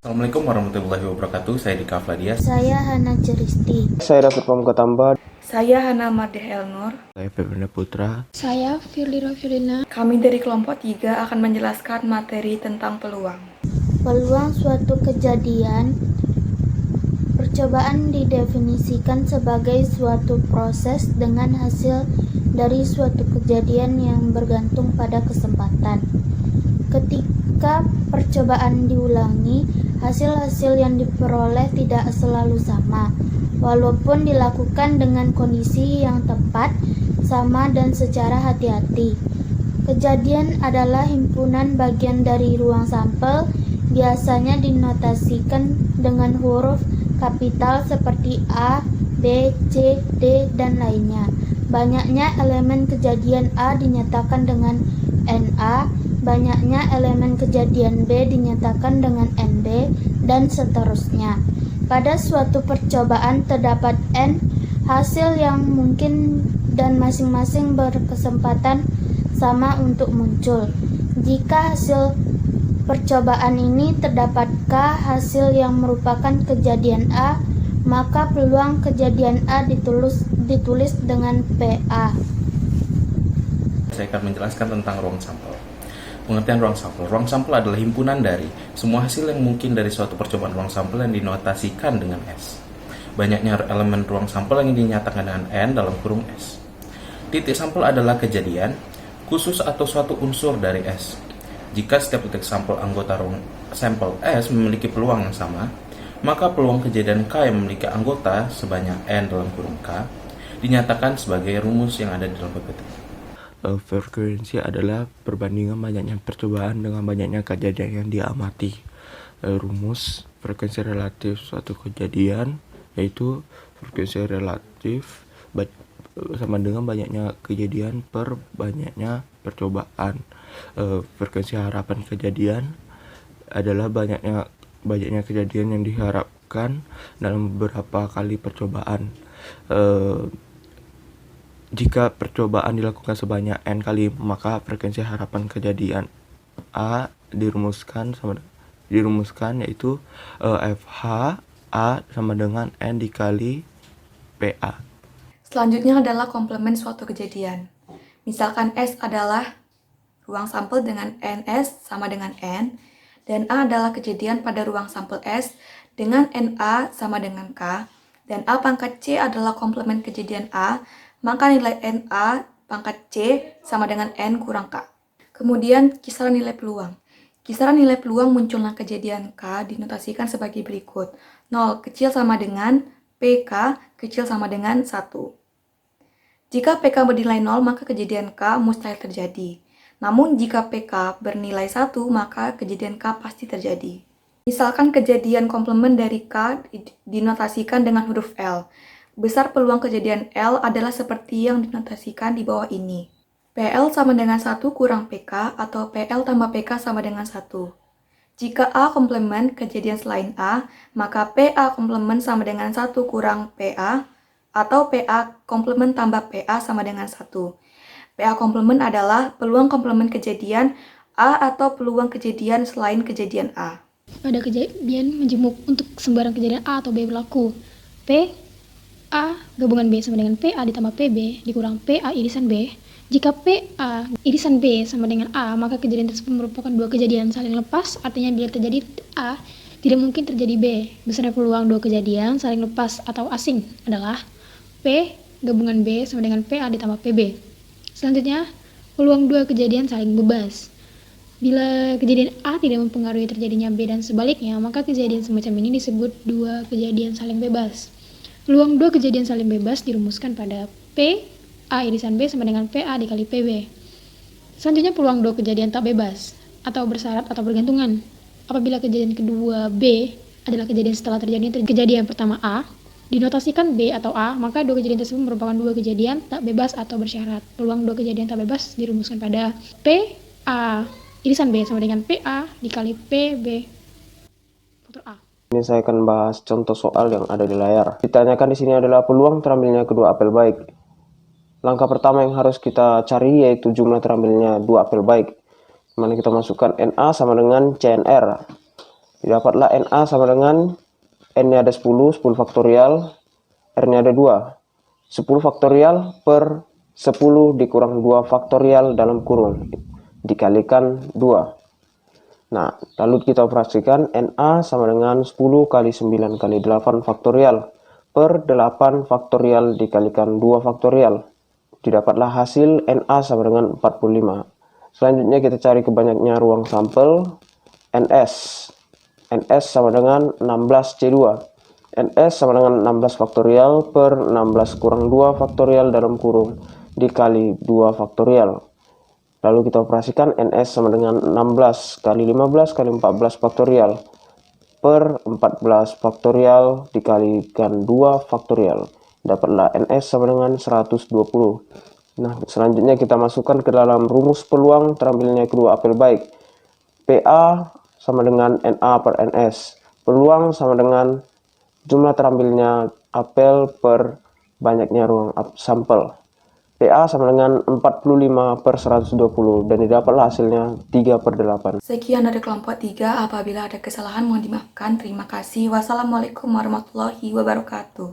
Assalamualaikum warahmatullahi wabarakatuh. Saya Dika Vladias. Saya Hana Jeristi. Saya David Pamukatamba. Saya Hana Madeh Elnur. Saya Febrinda Putra. Saya Firly Rafilina. Kami dari kelompok 3 akan menjelaskan materi tentang peluang. Peluang suatu kejadian. Percobaan didefinisikan sebagai suatu proses dengan hasil dari suatu kejadian yang bergantung pada kesempatan. Ketika percobaan diulangi, hasil-hasil yang diperoleh tidak selalu sama, walaupun dilakukan dengan kondisi yang tepat, sama dan secara hati-hati. Kejadian adalah himpunan bagian dari ruang sampel, biasanya dinotasikan dengan huruf kapital seperti A, B, C, D, dan lainnya. Banyaknya elemen kejadian A dinyatakan dengan NA, banyaknya elemen kejadian B dinyatakan dengan NB, dan seterusnya. Pada suatu percobaan terdapat N hasil yang mungkin dan masing-masing berkesempatan sama untuk muncul. Jika hasil percobaan ini terdapat K hasil yang merupakan kejadian A, maka peluang kejadian A ditulis dengan PA. Saya akan menjelaskan tentang ruang sampel. Pengertian ruang sampel. Ruang sampel adalah himpunan dari semua hasil yang mungkin dari suatu percobaan ruang sampel yang dinotasikan dengan S. Banyaknya elemen ruang sampel yang dinyatakan dengan N dalam kurung S. Titik sampel adalah kejadian khusus atau suatu unsur dari S. Jika setiap titik sampel anggota ruang sampel S memiliki peluang yang sama, maka peluang kejadian K yang memiliki anggota sebanyak N dalam kurung K dinyatakan sebagai rumus yang ada di dalam PPT. Frekuensi adalah perbandingan banyaknya percobaan dengan banyaknya kejadian yang diamati. Rumus frekuensi relatif suatu kejadian yaitu frekuensi relatif sama dengan banyaknya kejadian per banyaknya percobaan. Frekuensi harapan kejadian adalah banyaknya kejadian yang diharapkan dalam beberapa kali percobaan. Jika percobaan dilakukan sebanyak N kali, maka frekuensi harapan kejadian A dirumuskan yaitu FH A sama dengan N dikali PA. Selanjutnya adalah komplement suatu kejadian. Misalkan S adalah ruang sampel dengan NS sama dengan N, dan A adalah kejadian pada ruang sampel S dengan NA sama dengan K, dan A pangkat C adalah komplement kejadian A, maka nilai NA pangkat C sama dengan N kurang K. Kemudian kisaran nilai peluang. Kisaran nilai peluang munculnya kejadian K dinotasikan sebagai berikut. 0 kecil sama dengan PK kecil sama dengan 1. Jika PK bernilai 0, maka kejadian K mustahil terjadi. Namun jika PK bernilai 1, maka kejadian K pasti terjadi. Misalkan kejadian komplement dari K dinotasikan dengan huruf L. Besar peluang kejadian L adalah seperti yang dinotasikan di bawah ini. PL sama dengan 1 kurang PK atau PL tambah PK sama dengan 1. Jika A komplement kejadian selain A, maka PA komplement sama dengan 1 kurang PA, atau PA komplement tambah PA sama dengan 1. PA komplement adalah peluang komplement kejadian A atau peluang kejadian selain kejadian A. Pada kejadian menjemuk untuk sembarang kejadian A atau B berlaku. P A gabungan B sama dengan PA ditambah PB dikurang PA irisan B. Jika PA irisan B sama dengan A, maka kejadian tersebut merupakan dua kejadian saling lepas, artinya bila terjadi A, tidak mungkin terjadi B. Besarnya peluang dua kejadian saling lepas atau asing adalah P gabungan B sama dengan PA ditambah PB. Selanjutnya, peluang dua kejadian saling bebas. Bila kejadian A tidak mempengaruhi terjadinya B dan sebaliknya, maka kejadian semacam ini disebut dua kejadian saling bebas. Peluang dua kejadian saling bebas dirumuskan pada P A irisan B sama dengan PA dikali PB. Selanjutnya peluang dua kejadian tak bebas atau bersyarat atau bergantungan. Apabila kejadian kedua B adalah kejadian setelah terjadi kejadian pertama A, dinotasikan B atau A, maka dua kejadian tersebut merupakan dua kejadian tak bebas atau bersyarat. Peluang dua kejadian tak bebas dirumuskan pada P A irisan B sama dengan PA dikali PB faktor A. Ini saya akan bahas contoh soal yang ada di layar. Ditanyakan di sini adalah peluang terambilnya kedua apel baik. Langkah pertama yang harus kita cari yaitu jumlah terambilnya dua apel baik. Mana kita masukkan NA sama dengan CNR. Didapatlah NA sama dengan N-nya ada 10 faktorial, R-nya ada 2. 10 faktorial per 10 dikurang 2 faktorial dalam kurung, dikalikan 2. Nah, lalu kita operasikan NA sama dengan 10 kali 9 kali 8 faktorial per 8 faktorial dikalikan 2 faktorial. Didapatlah hasil NA sama dengan 45. Selanjutnya kita cari kebanyaknya ruang sampel NS. NS sama dengan 16C2. NS sama dengan 16 faktorial per 16 kurang 2 faktorial dalam kurung dikali 2 faktorial. Lalu kita operasikan NS sama dengan 16 kali 15 kali 14 faktorial per 14 faktorial dikalikan 2 faktorial. Dapatlah NS sama dengan 120. Nah, selanjutnya kita masukkan ke dalam rumus peluang terambilnya kedua apel baik. PA sama dengan NA per NS. Peluang sama dengan jumlah terambilnya apel per banyaknya ruang sampel. PA sama dengan 45 per 120 dan didapatlah hasilnya 3/8. Sekian dari kelompok 3. Apabila ada kesalahan mohon dimaafkan. Terima kasih. Wassalamualaikum warahmatullahi wabarakatuh.